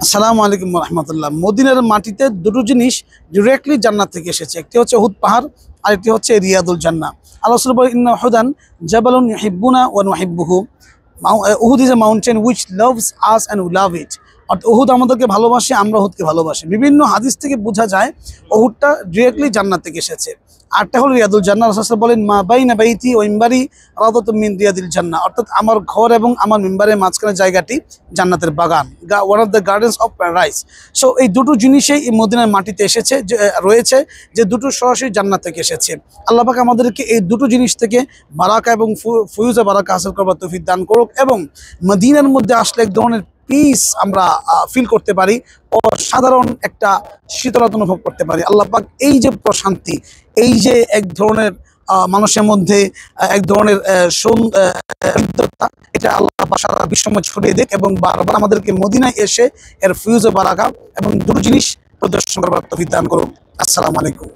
আসসালামু আলাইকুম রহমতুল্লাহ। মদিনার মাটিতে দুটো জিনিস ডিরেক্টলি জান্নাত থেকে এসেছে, একটি হচ্ছে উহুদ পাহাড়, আরেকটি হচ্ছে রিয়াদুল জান্নাহ। আল্লাহ রাসূল বলেন, ইন্না উহুদান জাবালুন ইউহিব্বুনা ওয়া নুহিব্বুহু। Uhud is a mountain which loves us and we love it. অর্থাৎ উহুদ আমাদেরকে ভালোবাসে, আমরা উহুদকে ভালোবাসি। বিভিন্ন হাদিস থেকে বোঝা যায় উহুদটা ডিরেক্টলি জান্নাত থেকে এসেছে। আরটা হলো রিয়াদুল জান্নাহ। রাসূল সাল্লাল্লাহু আলাইহি ওয়াসাল্লাম বলেন, মা বাইনা বাইতি ওয়া মিম্বারি রাদাতুম মিন রিয়াদিল জান্নাহ। অর্থাৎ আমার ঘর এবং আমার মিম্বারের মাঝখানে জায়গাটি জান্নাতের বাগান, one of the gardens of paradise. So এই দুটো জিনিসই এই মদিনার মাটিতে এসেছে, যে রয়েছে, যে দুটো সরাসরি জান্নাত থেকে এসেছে। আল্লাহ পাক আমাদেরকে এই দুটো জিনিস থেকে বারাকা এবং ফুয়ুজা বারাকা হাসিল করবার তৌফিক দান করুক, এবং মদিনার মধ্যে আসলে এক ধরনের পিস আমরা ফিল করতে পারি, অসাধারণ একটা শীতলতা অনুভব করতে পারি। আল্লাহ পাক এই যে প্রশান্তি, এই যে এক ধরনের মানুষের মধ্যে এক ধরনের সৌন্দর্যতা, এটা আল্লাহ পাক সারা বিশ্বময় ছড়িয়ে দেখ, এবং বারবার আমাদেরকে মদিনায় এসে এর ফিউজে বারাকা এবং দুটো জিনিস প্রদর্শন করবার তৌফিক দান করুন। আসসালামু আলাইকুম।